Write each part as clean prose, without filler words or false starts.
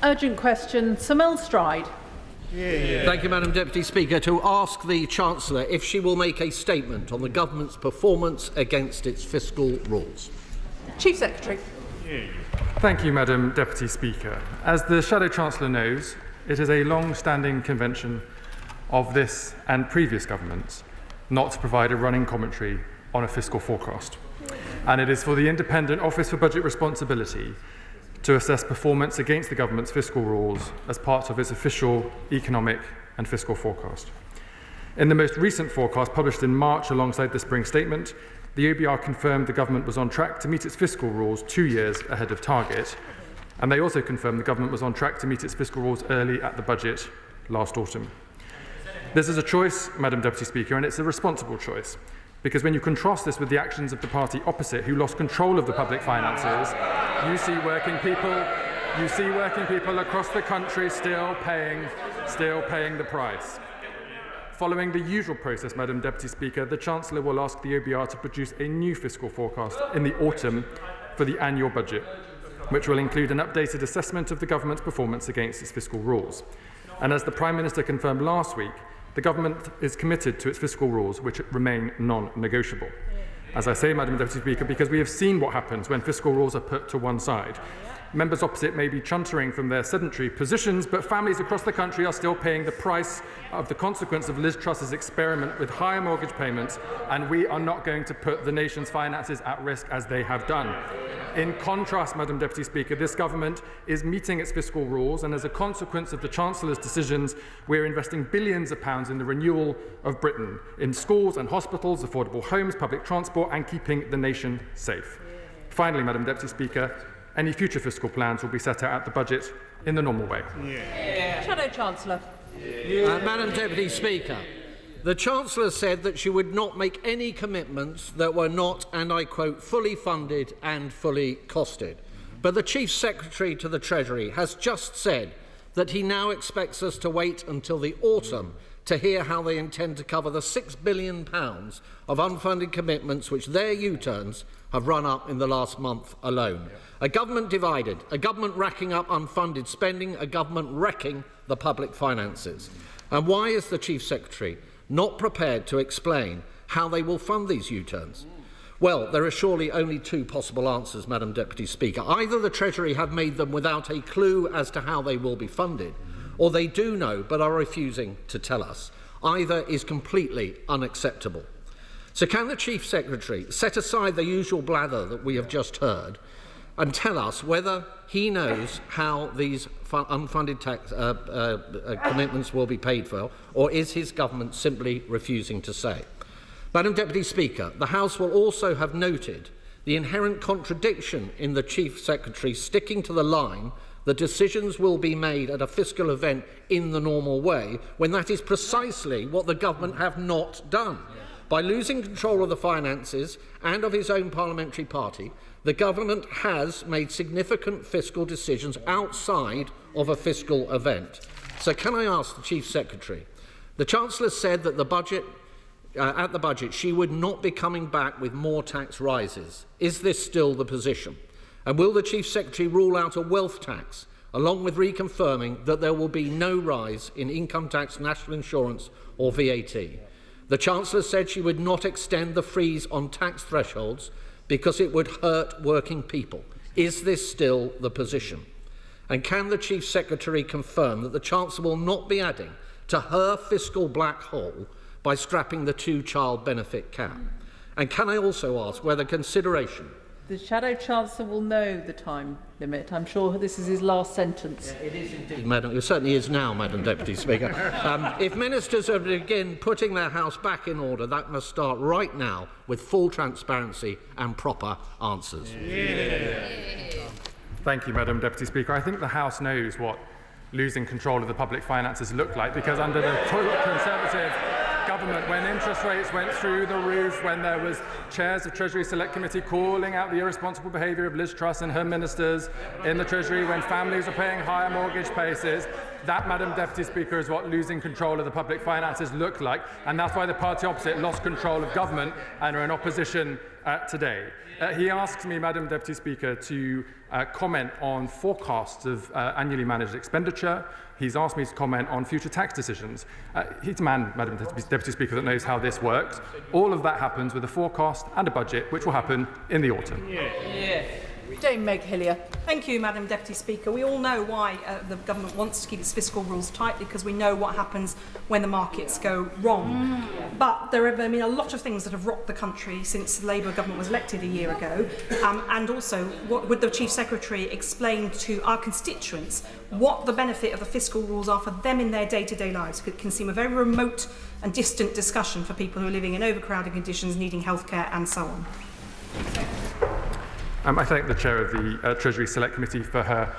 Urgent question, Sir Stride. Thank you, Madam Deputy Speaker. To ask the Chancellor if she will make a statement on the Government's performance against its fiscal rules. Chief Secretary. Thank you, Madam Deputy Speaker. As the Shadow Chancellor knows, it is a long-standing convention of this and previous governments not to provide a running commentary on a fiscal forecast. And it is for the Independent Office for Budget Responsibility to assess performance against the government's fiscal rules as part of its official economic and fiscal forecast. In the most recent forecast published in March alongside the spring statement, the OBR confirmed the government was on track to meet its fiscal rules 2 years ahead of target, and they also confirmed the government was on track to meet its fiscal rules early at the budget last autumn. This is a choice, Madam Deputy Speaker, and it's a responsible choice, because when you contrast this with the actions of the party opposite, who lost control of the public finances, you see working people across the country still paying the price. Following the usual process, Madam Deputy Speaker, the Chancellor will ask the OBR to produce a new fiscal forecast in the autumn for the annual budget, which will include an updated assessment of the government's performance against its fiscal rules. And as the Prime Minister confirmed last week, the government is committed to its fiscal rules, which remain non-negotiable. As I say, Madam Deputy Speaker, because we have seen what happens when fiscal rules are put to one side. Members opposite may be chuntering from their sedentary positions, but families across the country are still paying the price of the consequence of Liz Truss's experiment with higher mortgage payments, and we are not going to put the nation's finances at risk as they have done. In contrast, Madam Deputy Speaker, this government is meeting its fiscal rules, and as a consequence of the Chancellor's decisions, we are investing billions of pounds in the renewal of Britain, in schools and hospitals, affordable homes, public transport, and keeping the nation safe. Finally, Madam Deputy Speaker, any future fiscal plans will be set out at the budget in the normal way. Shadow Chancellor. Madam Deputy Speaker, the Chancellor said that she would not make any commitments that were not, and I quote, fully funded and fully costed. But the Chief Secretary to the Treasury has just said that he now expects us to wait until the autumn to hear how they intend to cover the £6 billion of unfunded commitments which their U-turns have run up in the last month alone. A government divided, a government racking up unfunded spending, a government wrecking the public finances. And why is the Chief Secretary not prepared to explain how they will fund these U-turns? Well, there are surely only two possible answers, Madam Deputy Speaker. Either the Treasury have made them without a clue as to how they will be funded, or they do know but are refusing to tell us. Either is completely unacceptable. So can the Chief Secretary set aside the usual blather that we have just heard and tell us whether he knows how these unfunded tax commitments will be paid for, or is his government simply refusing to say? Madam Deputy Speaker, the House will also have noted the inherent contradiction in the Chief Secretary sticking to the line that decisions will be made at a fiscal event in the normal way, when that is precisely what the government have not done. By losing control of the finances and of his own parliamentary party, the government has made significant fiscal decisions outside of a fiscal event. So can I ask the Chief Secretary, the Chancellor said that at the budget she would not be coming back with more tax rises. Is this still the position? And will the Chief Secretary rule out a wealth tax, along with reconfirming that there will be no rise in income tax, national insurance or VAT? The Chancellor said she would not extend the freeze on tax thresholds because it would hurt working people. Is this still the position? And can the Chief Secretary confirm that the Chancellor will not be adding to her fiscal black hole by scrapping the two-child benefit cap? And can I also ask whether consideration... The Shadow Chancellor will know the time limit. I'm sure this is his last sentence. It is indeed, Madam. It certainly is now, Madam Deputy Speaker. If ministers are again putting their house back in order, that must start right now with full transparency and proper answers. Thank you, Madam Deputy Speaker. I think the House knows what losing control of the public finances looked like, because under the Conservative government, when interest rates went through the roof, when there was chairs of Treasury Select Committee calling out the irresponsible behaviour of Liz Truss and her ministers in the Treasury, when families were paying higher mortgage payments, that, Madam Deputy Speaker, is what losing control of the public finances looked like, and that's why the party opposite lost control of government and are in opposition today. He asks me, Madam Deputy Speaker, to comment on forecasts of annually managed expenditure. He's asked me to comment on future tax decisions. He's a man, Madam Deputy Speaker, that knows how this works. All of that happens with a forecast and a budget, which will happen in the autumn. Dame Meg Hillier. Thank you, Madam Deputy Speaker. We all know why the government wants to keep its fiscal rules tight, because we know what happens when the markets go wrong. But there have been a lot of things that have rocked the country since the Labour government was elected a year ago. And also, would the Chief Secretary explain to our constituents what the benefit of the fiscal rules are for them in their day-to-day lives? It can seem a very remote and distant discussion for people who are living in overcrowded conditions, needing healthcare and so on. I thank the Chair of the Treasury Select Committee for her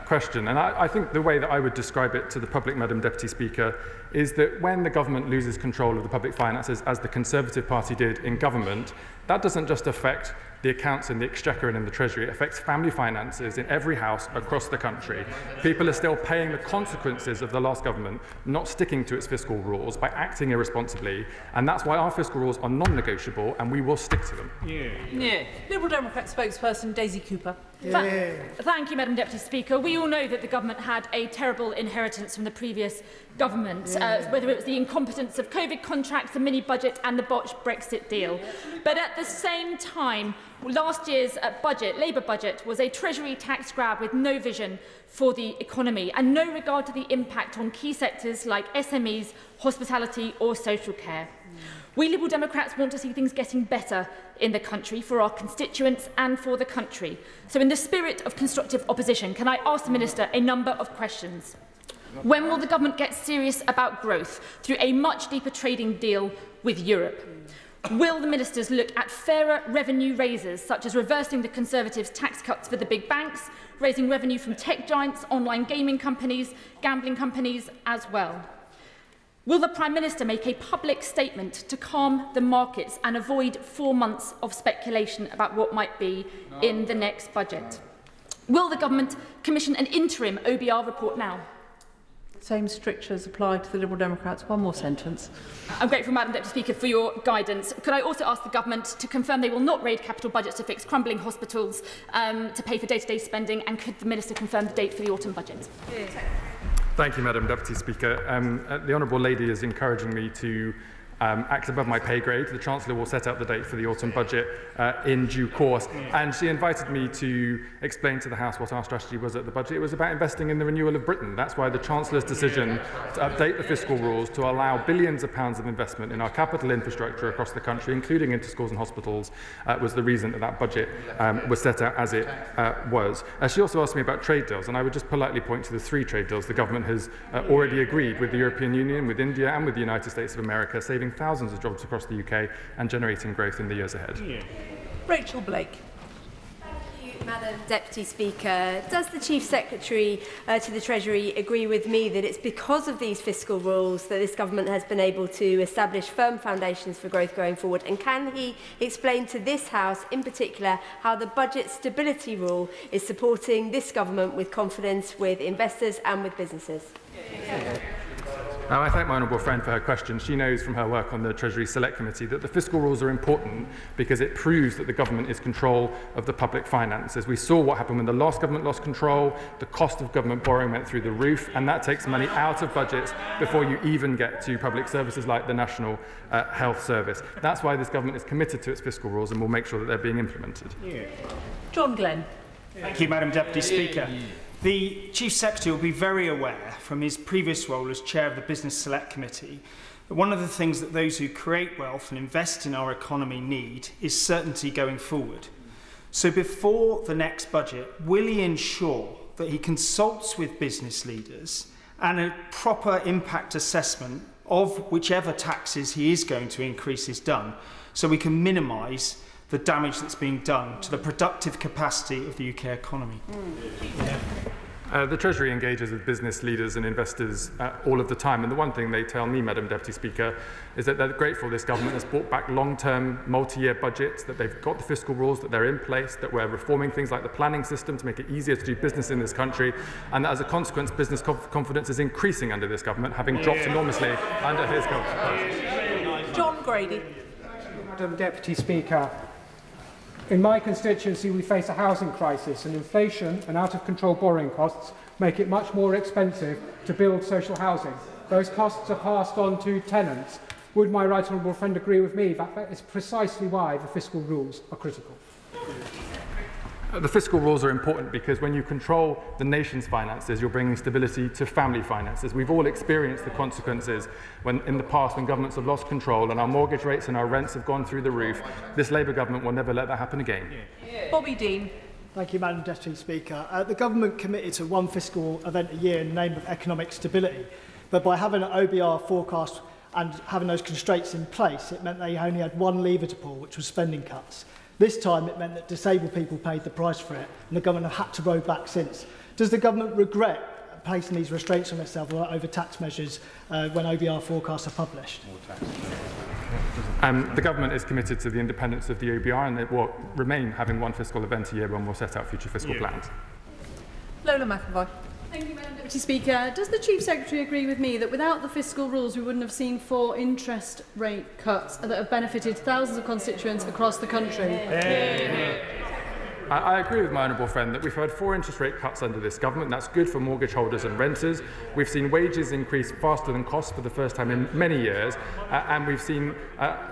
question. And I think the way that I would describe it to the public, Madam Deputy Speaker, is that when the government loses control of the public finances, as the Conservative Party did in government, that doesn't just affect the accounts in the Exchequer and in the Treasury. It affects family finances in every house across the country. People are still paying the consequences of the last government not sticking to its fiscal rules by acting irresponsibly, and that's why our fiscal rules are non-negotiable, and we will stick to them. Liberal Democrat spokesperson Daisy Cooper. Thank you, Madam Deputy Speaker. We all know that the government had a terrible inheritance from the previous government, whether it was the incompetence of COVID contracts, the mini-budget and the botched Brexit deal. But at the same time, last year's Labour budget was a Treasury tax grab with no vision for the economy and no regard to the impact on key sectors like SMEs, hospitality or social care. We Liberal Democrats want to see things getting better in the country for our constituents and for the country. So in the spirit of constructive opposition, can I ask the Minister a number of questions? When will the government get serious about growth through a much deeper trading deal with Europe? Will the ministers look at fairer revenue raises, such as reversing the Conservatives' tax cuts for the big banks, raising revenue from tech giants, online gaming companies, gambling companies as well? Will the Prime Minister make a public statement to calm the markets and avoid 4 months of speculation about what might be in the next budget? Will the government commission an interim OBR report now? Same strictures apply to the Liberal Democrats. One more sentence. I'm grateful, Madam Deputy Speaker, for your guidance. Could I also ask the government to confirm they will not raid capital budgets to fix crumbling hospitals to pay for day-to-day spending, and could the Minister confirm the date for the autumn budget? Thank you, Madam Deputy Speaker. The Honourable Lady is encouraging me to act above my pay grade. The Chancellor will set out the date for the autumn budget in due course. And she invited me to explain to the House what our strategy was at the budget. It was about investing in the renewal of Britain. That's why the Chancellor's decision to update the fiscal rules to allow billions of pounds of investment in our capital infrastructure across the country, including into schools and hospitals, was the reason that that budget was set out as it was. She also asked me about trade deals, and I would just politely point to the 3 trade deals the government has already agreed with the European Union, with India and with the United States of America, saving thousands of jobs across the UK and generating growth in the years ahead. Rachel Blake. Thank you, Madam Deputy Speaker. Does the Chief Secretary to the Treasury agree with me that it's because of these fiscal rules that this government has been able to establish firm foundations for growth going forward? And can he explain to this House in particular how the budget stability rule is supporting this government with confidence with investors and with businesses? I thank my honourable friend for her question. She knows from her work on the Treasury Select Committee that the fiscal rules are important because it proves that the government is control of the public finances. We saw what happened when the last government lost control. The cost of government borrowing went through the roof, and that takes money out of budgets before you even get to public services like the National Health Service. That's why this government is committed to its fiscal rules and will make sure that they're being implemented. John Glenn. Thank you, Madam Deputy Speaker. The Chief Secretary will be very aware from his previous role as Chair of the Business Select Committee that one of the things that those who create wealth and invest in our economy need is certainty going forward. So before the next budget, will he ensure that he consults with business leaders and a proper impact assessment of whichever taxes he is going to increase is done, so we can minimise the damage that's being done to the productive capacity of the UK economy? The Treasury engages with business leaders and investors all of the time, and the one thing they tell me, Madam Deputy Speaker, is that they're grateful this government has brought back long-term, multi-year budgets, that they've got the fiscal rules, that they're in place, that we're reforming things like the planning system to make it easier to do business in this country, and that as a consequence, business confidence is increasing under this government, having dropped enormously under his government. John Grady. Madam Deputy Speaker, In my constituency, we face a housing crisis, and inflation and out-of-control borrowing costs make it much more expensive to build social housing. Those costs are passed on to tenants. Would my right honourable friend agree with me that that is precisely why the fiscal rules are critical? The fiscal rules are important because when you control the nation's finances, you're bringing stability to family finances. We've all experienced the consequences when, in the past, when governments have lost control and our mortgage rates and our rents have gone through the roof. This Labour government will never let that happen again. Bobby Dean. Thank you, Madam Deputy Speaker. The government committed to one fiscal event a year in the name of economic stability, but by having an OBR forecast and having those constraints in place, it meant they only had one lever to pull, which was spending cuts. This time it meant that disabled people paid the price for it, and the government have had to roll back since. Does the government regret placing these restraints on itself over tax measures when OBR forecasts are published? The government is committed to the independence of the OBR, and it will remain having one fiscal event a year when we'll set out future fiscal plans. Lola McAvoy. Thank you, Madam Deputy Speaker. Does the Chief Secretary agree with me that without the fiscal rules we wouldn't have seen 4 interest rate cuts that have benefited thousands of constituents across the country? I agree with my honourable friend that we've had 4 interest rate cuts under this government. That's good for mortgage holders and renters. We've seen wages increase faster than costs for the first time in many years, and we've seen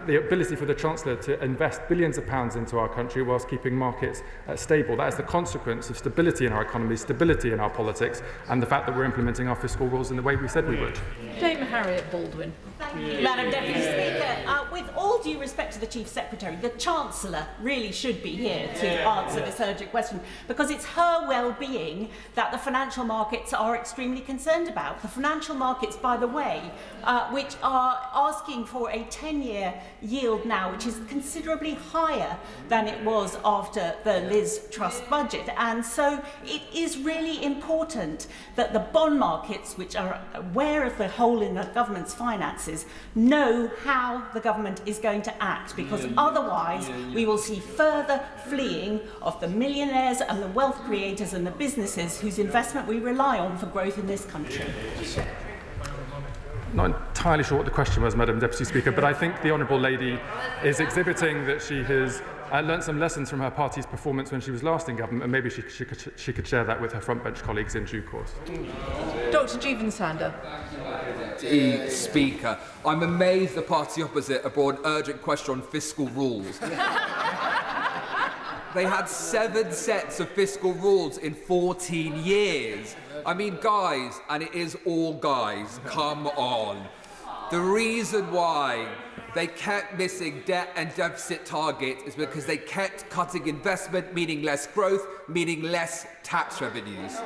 the ability for the Chancellor to invest billions of pounds into our country whilst keeping markets stable. That is the consequence of stability in our economy, stability in our politics, and the fact that we're implementing our fiscal rules in the way we said we would. Dame Harriet Baldwin. Thank you, Madam Deputy Speaker. With all due respect to the Chief Secretary, the Chancellor really should be here to answer this urgent question, because it's her well-being that the financial markets are extremely concerned about. The financial markets, by the way, which are asking for a 10-year yield now, which is considerably higher than it was after the Liz Truss budget. And so it is really important that the bond markets, which are aware of the hole in the government's finances, know how the government is going to act, because otherwise we will see further fleeing of the millionaires and the wealth creators and the businesses whose investment we rely on for growth in this country. Not entirely sure what the question was, Madam Deputy Speaker, but I think the Honourable Lady is exhibiting that she has learnt some lessons from her party's performance when she was last in government, and maybe she could share that with her frontbench colleagues in due course. Dr. Jeevan-Sander. Speaker, I'm amazed the party opposite have brought an urgent question on fiscal rules. They had 7 sets of fiscal rules in 14 years. I mean, guys, and it is all guys, come on. The reason why they kept missing debt and deficit targets is because they kept cutting investment, meaning less growth, meaning less tax revenues.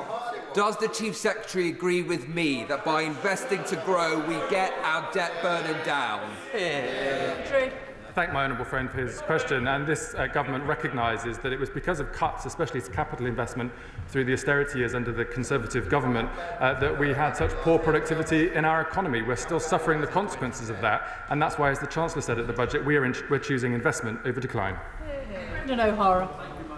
Does the Chief Secretary agree with me that by investing to grow, we get our debt burden down? True. I thank my honourable friend for his question, and this government recognises that it was because of cuts, especially to capital investment through the austerity years under the Conservative government, that we had such poor productivity in our economy. We're still suffering the consequences of that, and that's why, as the Chancellor said at the budget, we're choosing investment over decline. Brendan O'Hara.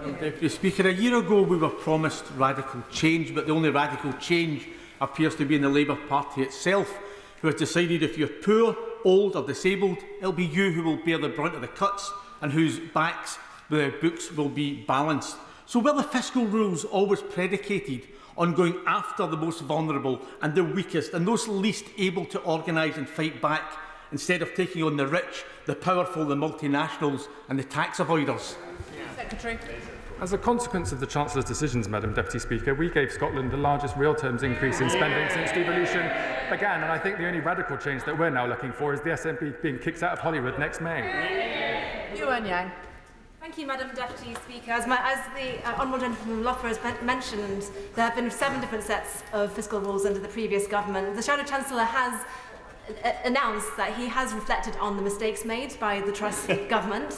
Deputy Speaker, a year ago we were promised radical change, but the only radical change appears to be in the Labour Party itself, who has decided if you're poor, old or disabled, it'll be you who will bear the brunt of the cuts and whose backs the books will be balanced. So were the fiscal rules always predicated on going after the most vulnerable and the weakest and those least able to organise and fight back, instead of taking on the rich, the powerful, the multinationals and the tax avoiders? Secretary. As a consequence of the Chancellor's decisions, Madam Deputy Speaker, we gave Scotland the largest real terms increase in spending since devolution began, and I think the only radical change that we're now looking for is the SNP being kicked out of Holyrood next May. Yuan Yang. Thank you, Madam Deputy Speaker. As the Honourable Gentleman from Loughborough has mentioned, there have been 7 different sets of fiscal rules under the previous government. The Shadow Chancellor has announced that he has reflected on the mistakes made by the Truss government.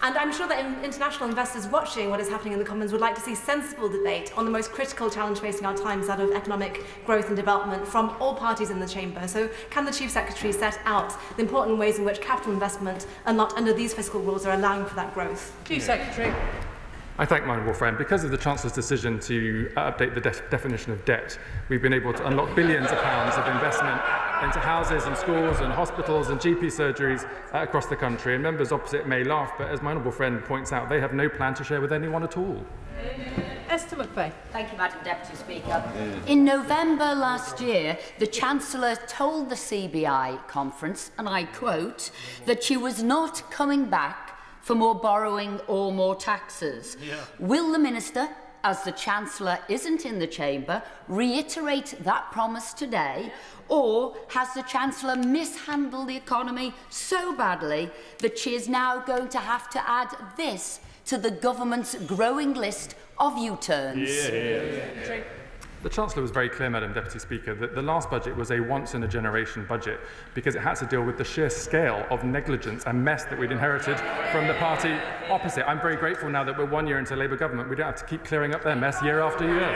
And I'm sure that international investors watching what is happening in the Commons would like to see sensible debate on the most critical challenge facing our times, that of economic growth and development, from all parties in the chamber. So can the Chief Secretary set out the important ways in which capital investment unlocked under these fiscal rules are allowing for that growth? Chief Secretary. I thank my honourable friend. Because of the Chancellor's decision to update the definition of debt, we've been able to unlock billions of pounds of investment into houses and schools and hospitals and GP surgeries across the country. And members opposite may laugh, but as my honourable friend points out, they have no plan to share with anyone at all. Esther McVeigh. Thank you, Madam Deputy Speaker. In November last year, the Chancellor told the CBI conference, and I quote, that she was not coming back for more borrowing or more taxes. Will the Minister, as the Chancellor isn't in the chamber, reiterate that promise today, or has the Chancellor mishandled the economy so badly that she is now going to have to add this to the government's growing list of U-turns? The Chancellor was very clear, Madam Deputy Speaker, that the last budget was a once-in-a-generation budget because it had to deal with the sheer scale of negligence and mess that we'd inherited from the party opposite. I'm very grateful now that we're 1 year into Labour government. We don't have to keep clearing up their mess year after year.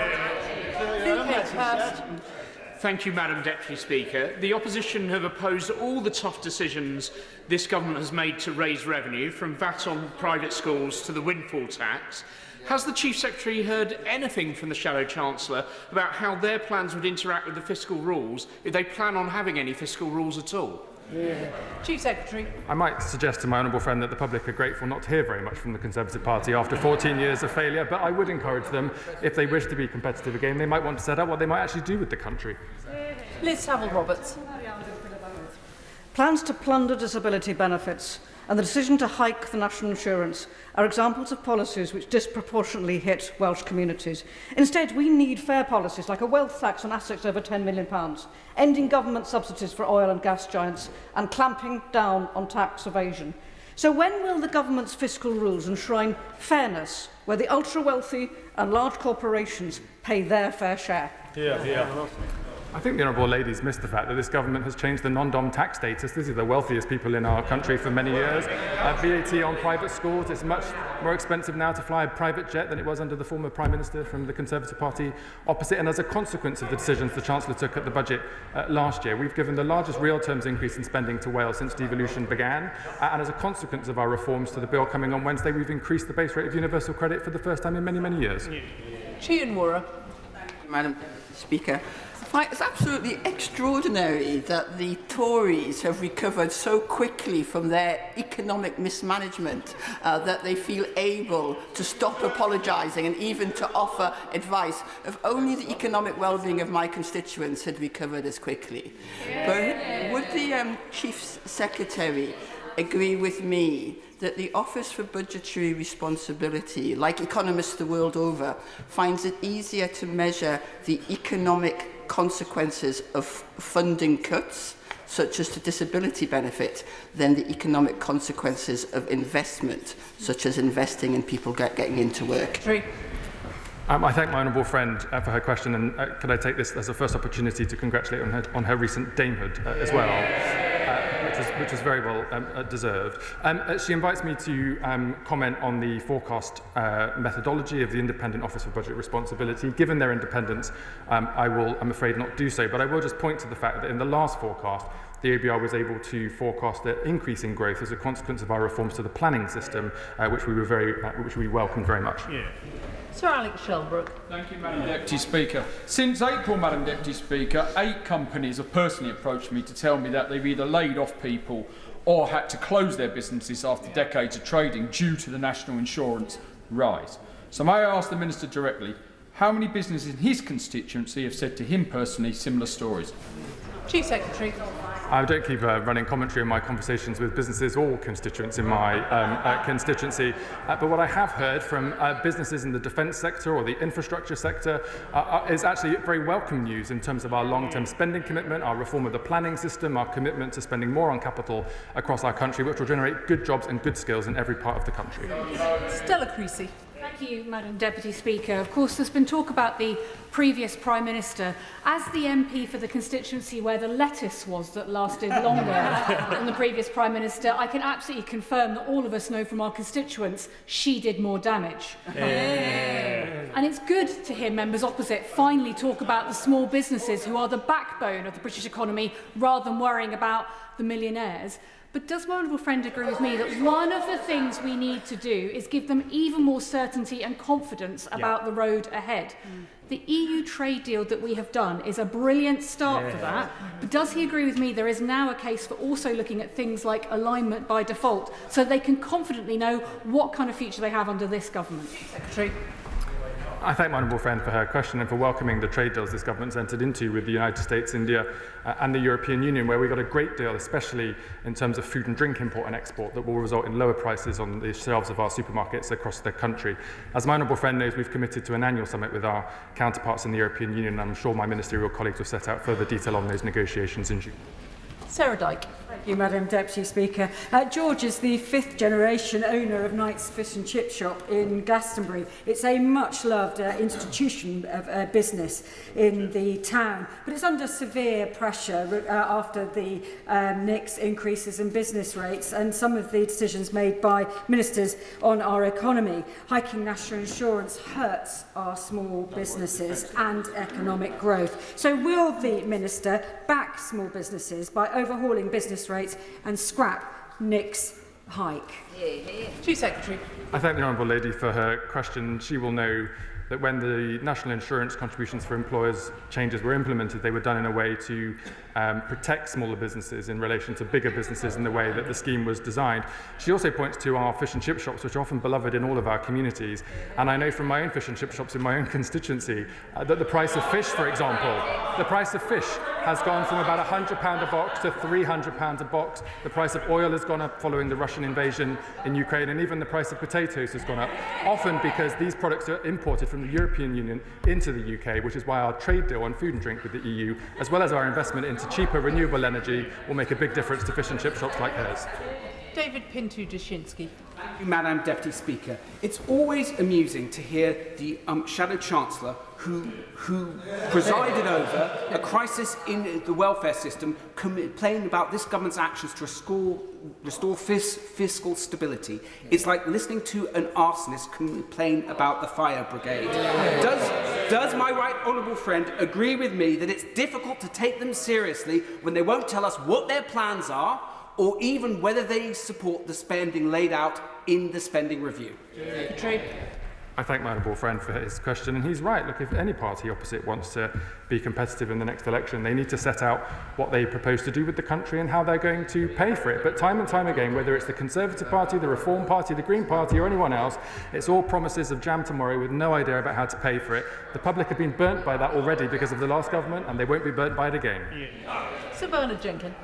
Thank you, Madam Deputy Speaker. The opposition have opposed all the tough decisions this government has made to raise revenue, from VAT on private schools to the windfall tax. Has the Chief Secretary heard anything from the Shadow Chancellor about how their plans would interact with the fiscal rules, if they plan on having any fiscal rules at all? Chief Secretary. I might suggest to my honourable friend that the public are grateful not to hear very much from the Conservative Party after 14 years of failure, but I would encourage them, if they wish to be competitive again, they might want to set out what they might actually do with the country. Liz Saville-Roberts. Plans to plunder disability benefits and the decision to hike the national insurance are examples of policies which disproportionately hit Welsh communities. Instead, we need fair policies like a wealth tax on assets over £10 million, ending government subsidies for oil and gas giants, and clamping down on tax evasion. So when will the government's fiscal rules enshrine fairness, where the ultra-wealthy and large corporations pay their fair share? I think the Honourable Lady's missed the fact that this government has changed the non-dom tax status. These are the wealthiest people in our country for many years. VAT on private schools, it's much more expensive now to fly a private jet than it was under the former Prime Minister from the Conservative Party opposite. And as a consequence of the decisions the Chancellor took at the budget last year, we've given the largest real terms increase in spending to Wales since devolution began. And as a consequence of our reforms to the bill coming on Wednesday, we've increased the base rate of universal credit for the first time in many, many years. Chian Wara. Madam Speaker. It's absolutely extraordinary that the Tories have recovered so quickly from their economic mismanagement that they feel able to stop apologising and even to offer advice. If only the economic well-being of my constituents had recovered as quickly. But would the Chief Secretary agree with me that the Office for Budgetary Responsibility, like economists the world over, finds it easier to measure the economic consequences of funding cuts, such as to disability benefit, than the economic consequences of investment, such as investing in people getting into work? I thank my honourable friend for her question, and could I take this as a first opportunity to congratulate on her recent damehood as well, which was very well deserved. She invites me to comment on the forecast methodology of the Independent Office for Budget Responsibility. Given their independence, I will, I'm afraid, not do so, but I will just point to the fact that in the last forecast, the OBR was able to forecast an increase in growth as a consequence of our reforms to the planning system, which we welcomed very much. Sir Alex Shelbrooke. Thank you, Madam Deputy Speaker. Since April, Madam Deputy Speaker, 8 companies have personally approached me to tell me that they've either laid off people or had to close their businesses after decades of trading due to the national insurance rise. So may I ask the Minister directly, how many businesses in his constituency have said to him personally similar stories? Chief Secretary. I don't keep running commentary on my conversations with businesses or constituents in my constituency, but what I have heard from businesses in the defence sector or the infrastructure sector is actually very welcome news in terms of our long-term spending commitment, our reform of the planning system, our commitment to spending more on capital across our country, which will generate good jobs and good skills in every part of the country. Stella Creasy. Thank you, Madam Deputy Speaker. Of course, there's been talk about the previous Prime Minister. As the MP for the constituency where the lettuce was that lasted longer than the previous Prime Minister, I can absolutely confirm that all of us know from our constituents she did more damage. And And it's good to hear members opposite finally talk about the small businesses who are the backbone of the British economy rather than worrying about the millionaires. But does my honourable friend agree with me that one of the things we need to do is give them even more certainty and confidence about the road ahead? The EU trade deal that we have done is a brilliant start for that. But does he agree with me there is now a case for also looking at things like alignment by default so they can confidently know what kind of future they have under this government? Secretary. I thank my honourable friend for her question and for welcoming the trade deals this government's entered into with the United States, India and the European Union, where we got a great deal, especially in terms of food and drink import and export, that will result in lower prices on the shelves of our supermarkets across the country. As my honourable friend knows, we've committed to an annual summit with our counterparts in the European Union, and I'm sure my ministerial colleagues will set out further detail on those negotiations in June. Sarah Dyke. Thank you, Madam Deputy Speaker. George is the 5th generation owner of Knight's Fish and Chip Shop in Glastonbury. It's a much-loved institution of business in the town, but it's under severe pressure after the NIC's increases in business rates and some of the decisions made by ministers on our economy. Hiking national insurance hurts our small businesses and economic growth. So will the minister back small businesses by overhauling business rates and scrap NIC's hike? Chief Secretary. I thank the Honourable Lady for her question. She will know that when the national insurance contributions for employers changes were implemented, they were done in a way to protect smaller businesses in relation to bigger businesses in the way that the scheme was designed. She also points to our fish and chip shops, which are often beloved in all of our communities. And I know from my own fish and chip shops in my own constituency that the price of fish, for example, the price of fish has gone from about £100 a box to £300 a box. The price of oil has gone up following the Russian invasion in Ukraine, and even the price of potatoes has gone up, often because these products are imported from the European Union into the UK, which is why our trade deal on food and drink with the EU, as well as our investment into cheaper renewable energy, will make a big difference to fish and chip shops like hers. David Pinto-Dushinsky. Madam Deputy Speaker, it's always amusing to hear the Shadow Chancellor who presided over a crisis in the welfare system complain about this government's actions to restore fiscal stability. It's like listening to an arsonist complain about the fire brigade. Does my right honourable friend agree with me that it's difficult to take them seriously when they won't tell us what their plans are, or even whether they support the spending laid out in the spending review? I thank my honourable friend for his question, and he's right. Look, if any party opposite wants to be competitive in the next election, they need to set out what they propose to do with the country and how they're going to pay for it. But time and time again, whether it's the Conservative Party, the Reform Party, the Green Party or anyone else, it's all promises of jam tomorrow with no idea about how to pay for it. The public have been burnt by that already because of the last government, and they won't be burnt by it again. Sir Bernard Jenkins.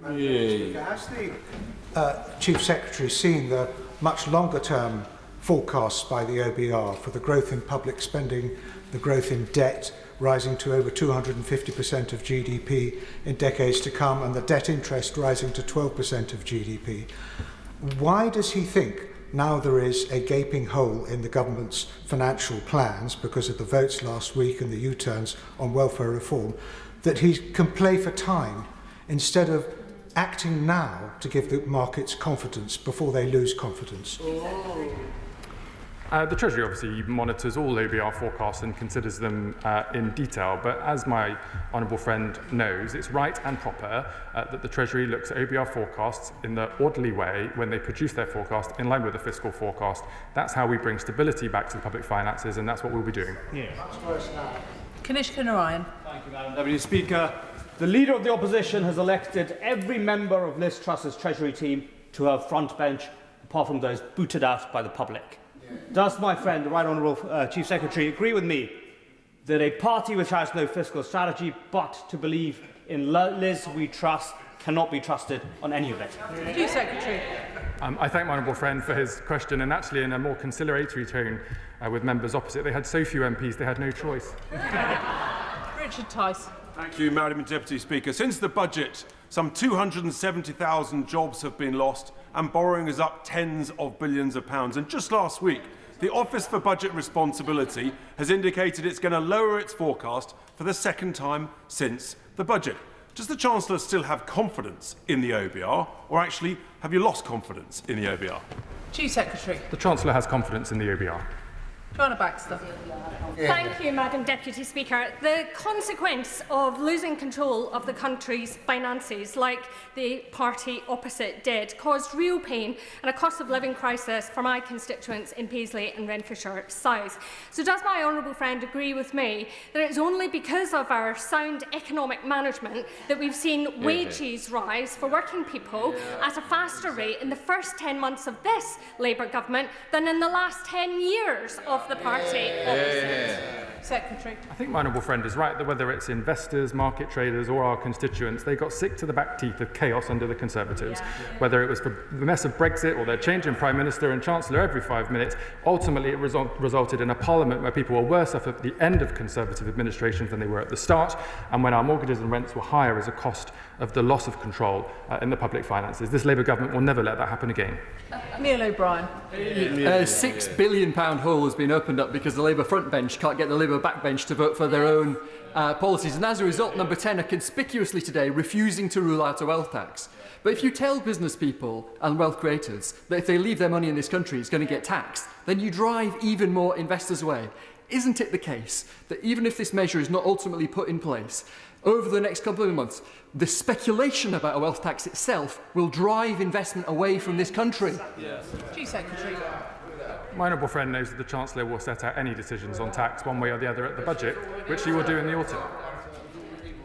Has the Chief Secretary seen the much longer term forecasts by the OBR for the growth in public spending, the growth in debt rising to over 250% of GDP in decades to come, and the debt interest rising to 12% of GDP? Why does he think, now there is a gaping hole in the government's financial plans because of the votes last week and the U-turns on welfare reform, that he can play for time instead of acting now to give the markets confidence before they lose confidence? The Treasury obviously monitors all OBR forecasts and considers them in detail, but as my honourable friend knows, it's right and proper that the Treasury looks at OBR forecasts in the orderly way when they produce their forecast in line with the fiscal forecast. That's how we bring stability back to the public finances, and that's what we'll be doing. Kanishka Narayan. Thank you, Madam Deputy Speaker. The Leader of the Opposition has elected every member of Liz Truss's Treasury team to her front bench, apart from those booted out by the public. Does my friend, the Right Honourable Chief Secretary, agree with me that a party which has no fiscal strategy but to believe in Liz we trust cannot be trusted on any of it? Chief Secretary. I thank my honourable friend for his question, and actually in a more conciliatory tone with members opposite. They had so few MPs, they had no choice. Richard Tice. Thank you, Madam Deputy Speaker. Since the budget, some 270,000 jobs have been lost and borrowing is up tens of billions of pounds. And just last week, the Office for Budget Responsibility has indicated it's going to lower its forecast for the second time since the budget. Does the Chancellor still have confidence in the OBR, or actually have you lost confidence in the OBR? Chief Secretary. The Chancellor has confidence in the OBR. Joanna Baxter. Thank you, Madam Deputy Speaker. The consequence of losing control of the country's finances, like the party opposite did, caused real pain and a cost of living crisis for my constituents in Paisley and Renfrewshire South. So does my honourable friend agree with me that it's only because of our sound economic management that we've seen wages rise for working people at a faster rate in the first 10 months of this Labour government than in the last 10 years of the party opposite? Secretary. I think my honourable friend is right that whether it's investors, market traders or our constituents, they got sick to the back teeth of chaos under the Conservatives. Whether it was for the mess of Brexit or their change in Prime Minister and Chancellor every 5 minutes, ultimately it resulted in a Parliament where people were worse off at the end of Conservative administrations than they were at the start, and when our mortgages and rents were higher as a cost of the loss of control in the public finances. This Labour government will never let that happen again. Neil O'Brien. £6 billion hole has been opened up because the Labour front bench can't get the Labour back bench to vote for their own policies. And as a result, Number 10 are conspicuously today refusing to rule out a wealth tax. But if you tell business people and wealth creators that if they leave their money in this country, it's going to get taxed, then you drive even more investors away. Isn't it the case that even if this measure is not ultimately put in place, over the next couple of months, the speculation about a wealth tax itself will drive investment away from this country? Chief Secretary. My honourable friend knows that the Chancellor will set out any decisions on tax one way or the other at the budget, which he will do in the autumn.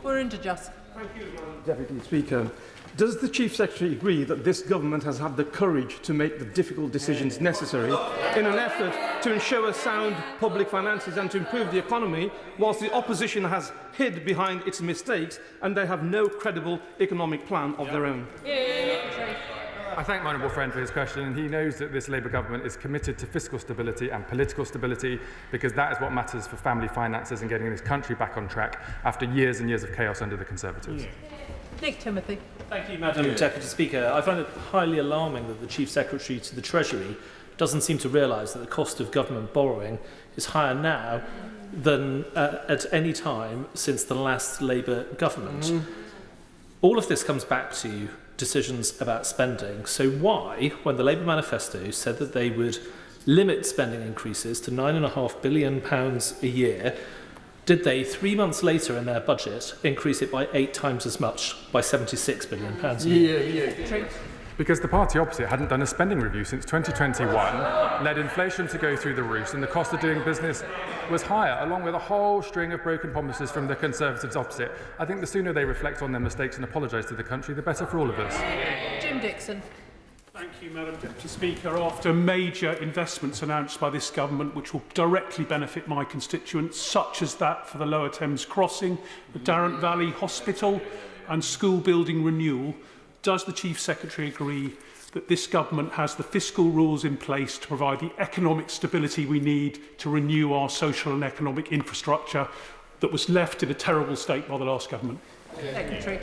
We're into just. Thank you, Deputy Speaker. Does the Chief Secretary agree that this government has had the courage to make the difficult decisions necessary in an effort to ensure sound public finances and to improve the economy, whilst the opposition has hid behind its mistakes and they have no credible economic plan of their own? I thank my honourable friend for his question. He knows that this Labour government is committed to fiscal stability and political stability because that is what matters for family finances and getting this country back on track after years and years of chaos under the Conservatives. Nick Timothy. Thank you, Madam Deputy Speaker. I find it highly alarming that the Chief Secretary to the Treasury doesn't seem to realise that the cost of government borrowing is higher now than at any time since the last Labour government. All of this comes back to decisions about spending. So why, when the Labour manifesto said that they would limit spending increases to £9.5 billion a year, did they, 3 months later in their budget, increase it by 8 times as much, by £76 billion a year? Because the party opposite hadn't done a spending review since 2021, led inflation to go through the roof, and the cost of doing business was higher, along with a whole string of broken promises from the Conservatives opposite. I think the sooner they reflect on their mistakes and apologise to the country, the better for all of us. Jim Dixon. Thank you, Madam Deputy Speaker. After major investments announced by this government which will directly benefit my constituents, such as that for the Lower Thames Crossing, the Darren Valley Hospital and school building renewal, does the Chief Secretary agree that this government has the fiscal rules in place to provide the economic stability we need to renew our social and economic infrastructure that was left in a terrible state by the last government? Secretary.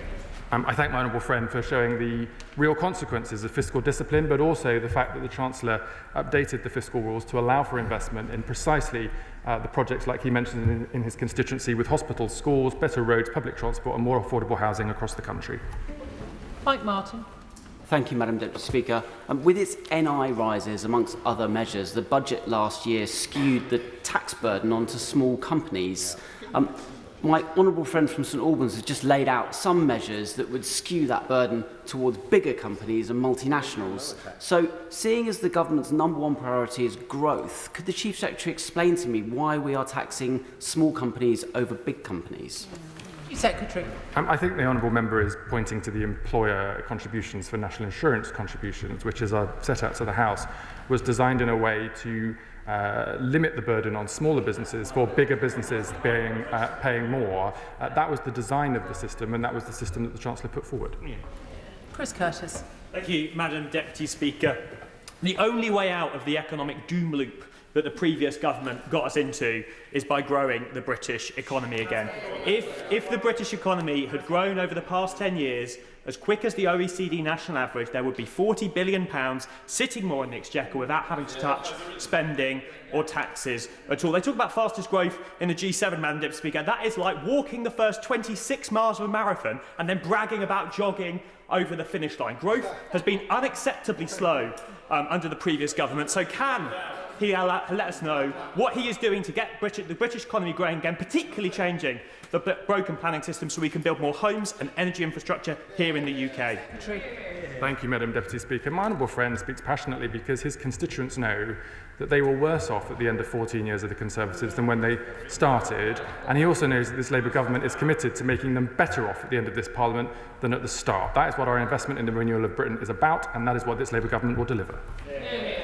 I thank my honourable friend for showing the real consequences of fiscal discipline, but also the fact that the Chancellor updated the fiscal rules to allow for investment in precisely the projects like he mentioned in his constituency with hospitals, schools, better roads, public transport and more affordable housing across the country. Mike Martin. Thank you, Madam Deputy Speaker. With its NI rises, amongst other measures, the budget last year skewed the tax burden onto small companies. My honourable friend from St Albans has just laid out some measures that would skew that burden towards bigger companies and multinationals. So, seeing as the government's #1 priority is growth, could the Chief Secretary explain to me why we are taxing small companies over big companies? Secretary. I think the honourable member is pointing to the employer contributions for national insurance contributions, which, as I set out to the House, was designed in a way to limit the burden on smaller businesses for bigger businesses paying more. That was the design of the system, and that was the system that the Chancellor put forward. Chris Curtis. Thank you, Madam Deputy Speaker. The only way out of the economic doom loop that the previous government got us into is by growing the British economy again. If the British economy had grown over the past 10 years as quick as the OECD national average, there would be £40 billion sitting more in the exchequer without having to touch spending or taxes at all. They talk about fastest growth in the G7, Madam Deputy Speaker. That is like walking the first 26 miles of a marathon and then bragging about jogging over the finish line. Growth has been unacceptably slow under the previous government. So can he'll let us know what he is doing to get the British economy growing again, particularly changing the broken planning system so we can build more homes and energy infrastructure here in the UK. Thank you, Madam Deputy Speaker. My honourable friend speaks passionately because his constituents know that they were worse off at the end of 14 years of the Conservatives than when they started, and he also knows that this Labour government is committed to making them better off at the end of this Parliament than at the start. That is what our investment in the renewal of Britain is about, and that is what this Labour government will deliver.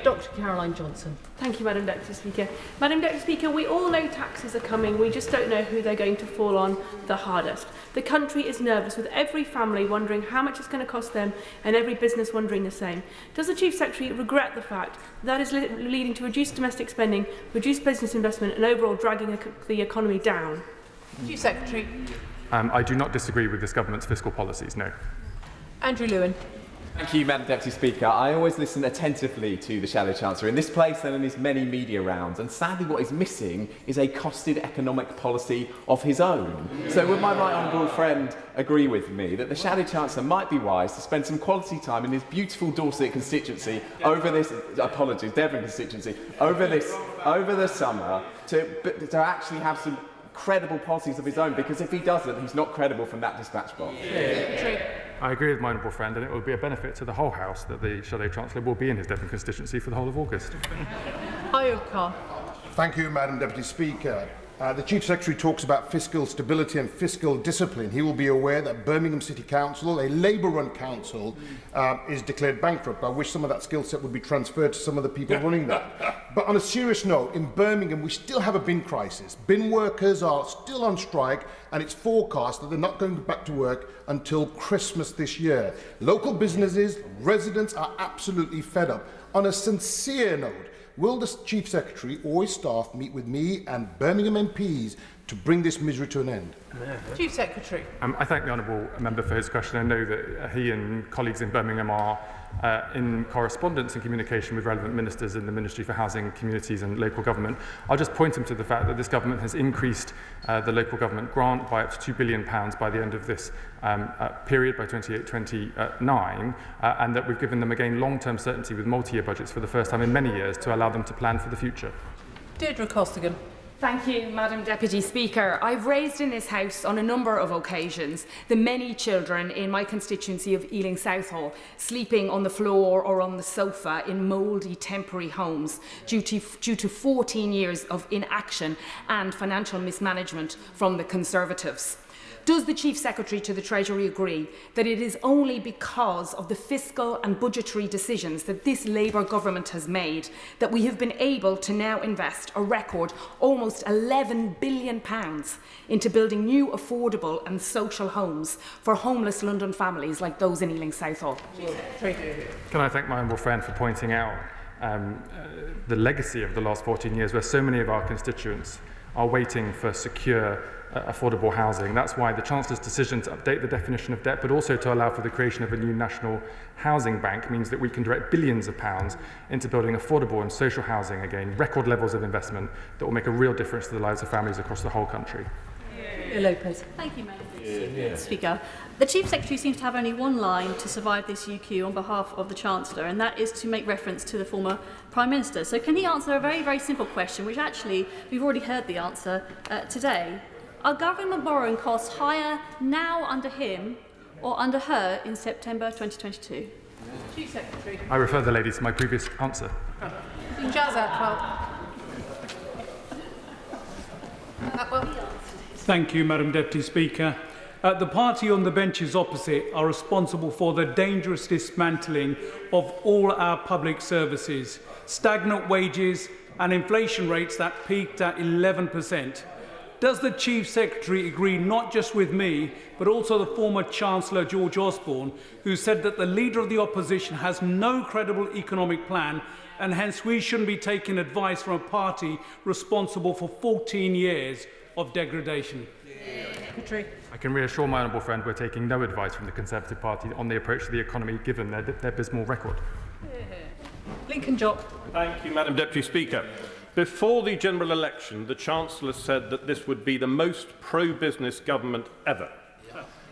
Dr. Caroline Johnson. Thank you, Madam Deputy Speaker. Madam Deputy Speaker, we all know taxes are coming. We just don't know who they're going to fall on the hardest. The country is nervous, with every family wondering how much it's going to cost them and every business wondering the same. Does the Chief Secretary regret the fact that is leading to reduced domestic spending, reduced business investment and overall dragging the economy down? Chief Secretary. I do not disagree with this government's fiscal policies, no. Andrew Lewin. Thank you, Madam Deputy Speaker. I always listen attentively to the Shadow Chancellor in this place and in his many media rounds, and sadly what is missing is a costed economic policy of his own. So would my right honourable friend agree with me that the Shadow Chancellor might be wise to spend some quality time in his beautiful Dorset constituency over this, Devon constituency, over the summer to actually have some credible policies of his own, because if he doesn't, he's not credible from that dispatch box. I agree with my honourable friend, and it will be a benefit to the whole House that the Shadow Chancellor will be in his Devon constituency for the whole of August. Ayub Khan. Thank you, Madam Deputy Speaker. The Chief Secretary talks about fiscal stability and fiscal discipline. He will be aware that Birmingham City Council, a Labour-run council, is declared bankrupt. I wish some of that skill set would be transferred to some of the people running that. But on a serious note, in Birmingham, we still have a bin crisis. Bin workers are still on strike, and it's forecast that they're not going back to work until Christmas this year. Local businesses, residents are absolutely fed up. On a sincere note, will the Chief Secretary or his staff meet with me and Birmingham MPs to bring this misery to an end? Chief Secretary. I thank the honourable member for his question. I know that he and colleagues in Birmingham are in correspondence and communication with relevant ministers in the Ministry for Housing, Communities and Local Government. I'll just point him to the fact that this government has increased the local government grant by up to £2 billion by the end of this period, by 28-29, and that we've given them again long-term certainty with multi-year budgets for the first time in many years to allow them to plan for the future. Deirdre Costigan. Thank you, Madam Deputy Speaker. I've raised in this House on a number of occasions the many children in my constituency of Ealing Southall sleeping on the floor or on the sofa in mouldy temporary homes due to 14 years of inaction and financial mismanagement from the Conservatives. Does the Chief Secretary to the Treasury agree that it is only because of the fiscal and budgetary decisions that this Labour government has made that we have been able to now invest a record almost £11 billion into building new affordable and social homes for homeless London families like those in Ealing Southall? Can I thank my honourable friend for pointing out the legacy of the last 14 years where so many of our constituents are waiting for secure affordable housing. That's why the Chancellor's decision to update the definition of debt, but also to allow for the creation of a new national housing bank, means that we can direct billions of pounds into building affordable and social housing again, record levels of investment that will make a real difference to the lives of families across the whole country. Lopez. Thank you, Madam Speaker. The Chief Secretary seems to have only one line to survive this UQ on behalf of the Chancellor, and that is to make reference to the former Prime Minister. So can he answer a very, very simple question, which actually we've already heard the answer today? Are government borrowing costs higher now under him or under her in September 2022? Chief Secretary. I refer the lady to my previous answer. Jazz Atwell. Thank you, Madam Deputy Speaker. The party on the benches opposite are responsible for the dangerous dismantling of all our public services, stagnant wages and inflation rates that peaked at 11%. Does the Chief Secretary agree not just with me, but also the former Chancellor George Osborne, who said that the Leader of the Opposition has no credible economic plan, and hence we shouldn't be taking advice from a party responsible for 14 years of degradation? I can reassure my honourable friend we're taking no advice from the Conservative Party on the approach to the economy given their abysmal record. Lincoln Jock. Thank you, Madam Deputy Speaker. Before the general election, the Chancellor said that this would be the most pro-business government ever.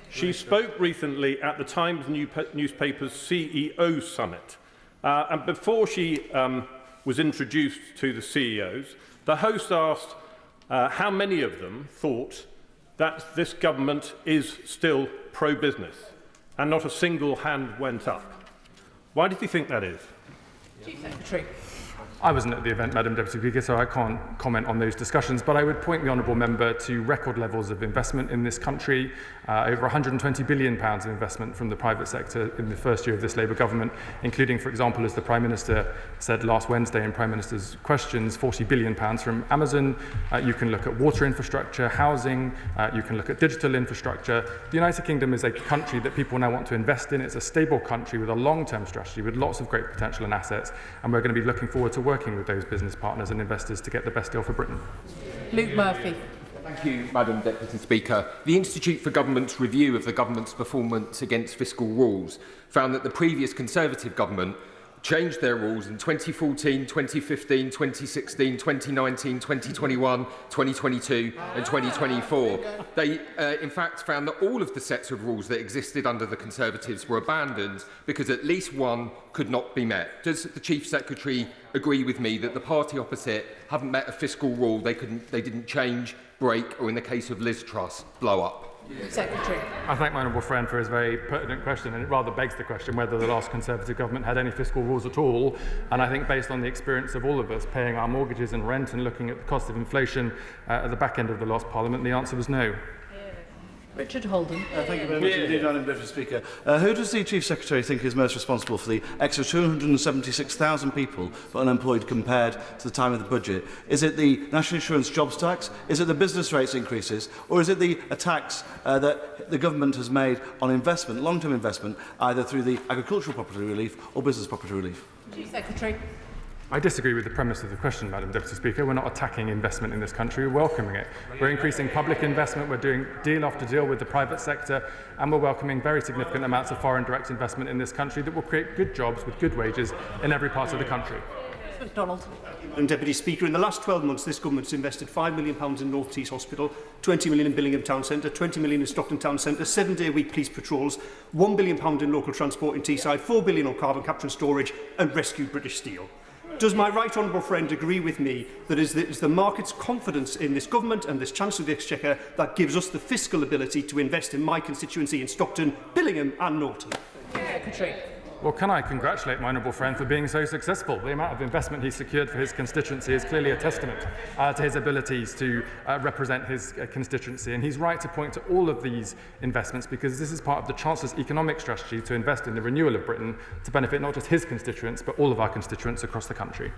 She spoke recently at the Times newspaper's CEO summit. And before she was introduced to the CEOs, the host asked how many of them thought that this government is still pro-business, and not a single hand went up. Why did you think that is? Chief Secretary. I wasn't at the event, Madam Deputy Speaker, so I can't comment on those discussions, but I would point the honourable member to record levels of investment in this country, over £120 billion of investment from the private sector in the first year of this Labour government, including, for example, as the Prime Minister said last Wednesday in Prime Minister's questions, £40 billion from Amazon. You can look at water infrastructure, housing, you can look at digital infrastructure. The United Kingdom is a country that people now want to invest in. It's a stable country with a long-term strategy, with lots of great potential and assets, and we're going to be looking forward to working with those business partners and investors to get the best deal for Britain. Luke Murphy. Thank you, Madam Deputy Speaker. The Institute for Government's review of the government's performance against fiscal rules found that the previous Conservative government changed their rules in 2014, 2015, 2016, 2019, 2021, 2022 and 2024. They, in fact, found that all of the sets of rules that existed under the Conservatives were abandoned because at least one could not be met. Does the Chief Secretary agree with me that the party opposite haven't met a fiscal rule they didn't change, break, or in the case of Liz Truss, blow up? Secretary. I thank my honourable friend for his very pertinent question, and it rather begs the question whether the last Conservative government had any fiscal rules at all. And I think based on the experience of all of us paying our mortgages and rent and looking at the cost of inflation at the back end of the last Parliament, the answer was no. Richard Holden. Thank you very much indeed, Madam Deputy Speaker. Who does the Chief Secretary think is most responsible for the extra 276,000 people unemployed compared to the time of the budget? Is it the National Insurance Jobs Tax? Is it the business rates increases? Or is it the attacks that the government has made on investment, long-term investment, either through the agricultural property relief or business property relief? Chief Secretary. I disagree with the premise of the question, Madam Deputy Speaker. We're not attacking investment in this country, we're welcoming it. We're increasing public investment, we're doing deal after deal with the private sector, and we're welcoming very significant amounts of foreign direct investment in this country that will create good jobs with good wages in every part of the country. MacDonald. Madam Deputy Speaker, in the last 12 months, this government has invested £5 million in North Tees Hospital, 20 million in Billingham Town Centre, 20 million in Stockton Town Centre, 7-day-a-week police patrols, £1 billion in local transport in Teesside, £4 billion on carbon capture and storage, and rescued British Steel. Does my right honourable friend agree with me that it is the market's confidence in this government and this Chancellor of the Exchequer that gives us the fiscal ability to invest in my constituency in Stockton, Billingham and Norton? Secretary. Well, can I congratulate my honourable friend for being so successful? The amount of investment he secured for his constituency is clearly a testament to his abilities to represent his constituency. And he's right to point to all of these investments because this is part of the Chancellor's economic strategy to invest in the renewal of Britain to benefit not just his constituents, but all of our constituents across the country.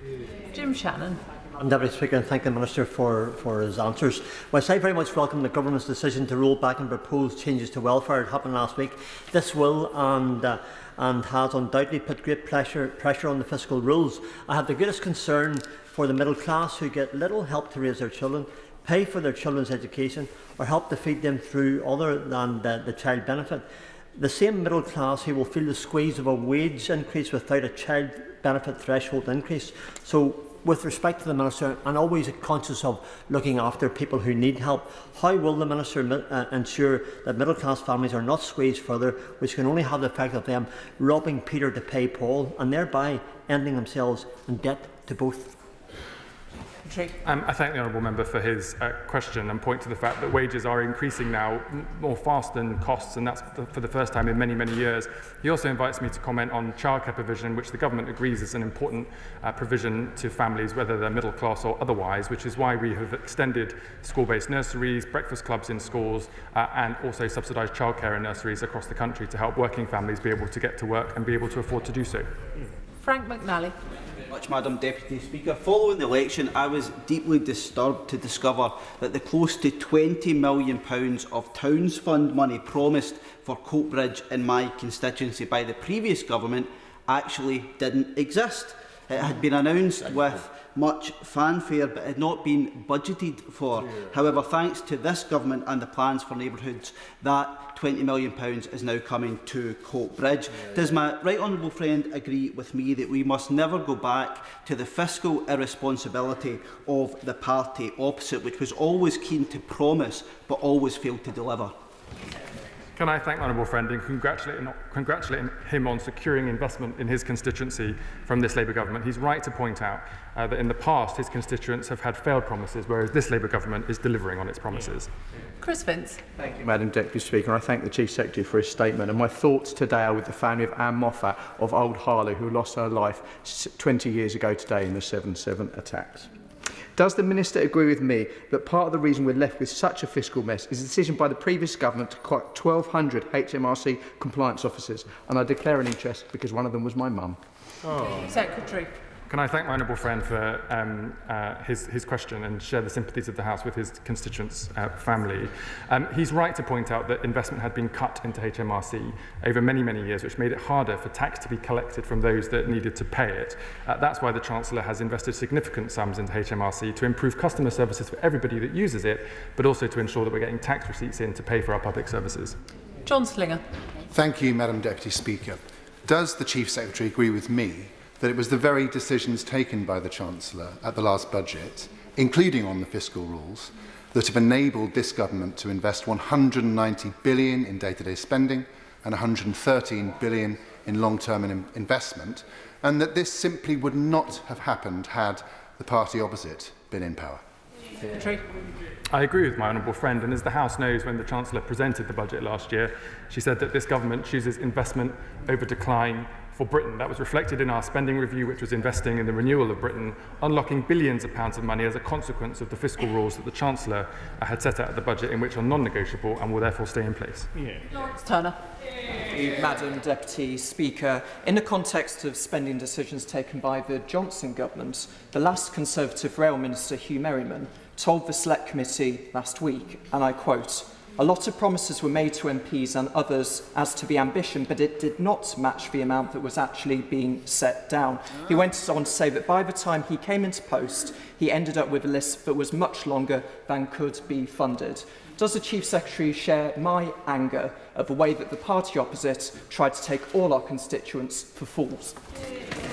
Jim Shannon. Deputy Speaker, and thank the Minister for his answers. Whilst I very much welcome the Government's decision to roll back and propose changes to welfare, it happened last week, this will and has undoubtedly put great pressure on the fiscal rules. I have the greatest concern for the middle class who get little help to raise their children, pay for their children's education, or help to feed them through other than the child benefit. The same middle class who will feel the squeeze of a wage increase without a child benefit threshold increase. So, with respect to the Minister, and always conscious of looking after people who need help, how will the Minister ensure that middle class families are not squeezed further, which can only have the effect of them robbing Peter to pay Paul and thereby ending themselves in debt to both? I thank the honourable member for his question and point to the fact that wages are increasing now more fast than costs, and that's for the first time in many, many years. He also invites me to comment on childcare provision, which the government agrees is an important provision to families, whether they're middle class or otherwise, which is why we have extended school-based nurseries, breakfast clubs in schools, and also subsidised childcare in nurseries across the country to help working families be able to get to work and be able to afford to do so. Frank McNally. Madam Deputy Speaker. Following the election, I was deeply disturbed to discover that the close to £20 million of Towns Fund money promised for Coatbridge in my constituency by the previous government actually didn't exist. It had been announced with much fanfare but had not been budgeted for. However, thanks to this government and the plans for neighbourhoods, that £20 million is now coming to Coatbridge. Does my right honourable friend agree with me that we must never go back to the fiscal irresponsibility of the party opposite, which was always keen to promise but always failed to deliver? Can I thank my honourable friend and congratulate him on securing investment in his constituency from this Labour government. He's right to point out that in the past his constituents have had failed promises, whereas this Labour government is delivering on its promises. Chris Vince. Thank you, Madam Deputy Speaker. I thank the Chief Secretary for his statement, and my thoughts today are with the family of Anne Moffat of Old Harlow, who lost her life 20 years ago today in the 7/7 attacks. Does the Minister agree with me that part of the reason we're left with such a fiscal mess is the decision by the previous government to cut 1,200 HMRC compliance officers? And I declare an interest because one of them was my mum. Secretary. Can I thank my honourable friend for his question and share the sympathies of the House with his constituents' family. He's right to point out that investment had been cut into HMRC over many, many years, which made it harder for tax to be collected from those that needed to pay it. That's why the Chancellor has invested significant sums into HMRC to improve customer services for everybody that uses it, but also to ensure that we're getting tax receipts in to pay for our public services. John Slinger. Thank you, Madam Deputy Speaker. Does the Chief Secretary agree with me that it was the very decisions taken by the Chancellor at the last budget, including on the fiscal rules, that have enabled this government to invest £190 billion in day-to-day spending and £113 billion in long-term investment, and that this simply would not have happened had the party opposite been in power? Secretary. I agree with my honourable friend, and as the House knows, when the Chancellor presented the budget last year, she said that this government chooses investment over decline for Britain. That was reflected in our spending review, which was investing in the renewal of Britain, unlocking billions of pounds of money as a consequence of the fiscal rules that the Chancellor had set out at the budget, in which are non-negotiable and will therefore stay in place. Lawrence Turner. Madam Deputy Speaker, in the context of spending decisions taken by the Johnson government, the last Conservative Rail Minister, Hugh Merriman, told the Select Committee last week, and I quote, "A lot of promises were made to MPs and others as to the ambition, but it did not match the amount that was actually being set down." He went on to say that by the time he came into post, he ended up with a list that was much longer than could be funded. Does the Chief Secretary share my anger at the way that the party opposite tried to take all our constituents for fools?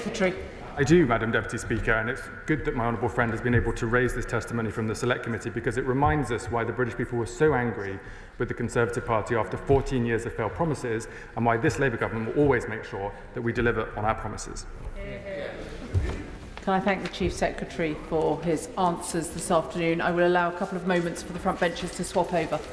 Secretary. I do, Madam Deputy Speaker, and it's good that my honourable friend has been able to raise this testimony from the Select Committee, because it reminds us why the British people were so angry with the Conservative Party after 14 years of failed promises, and why this Labour government will always make sure that we deliver on our promises. Can I thank the Chief Secretary for his answers this afternoon? I will allow a couple of moments for the front benches to swap over.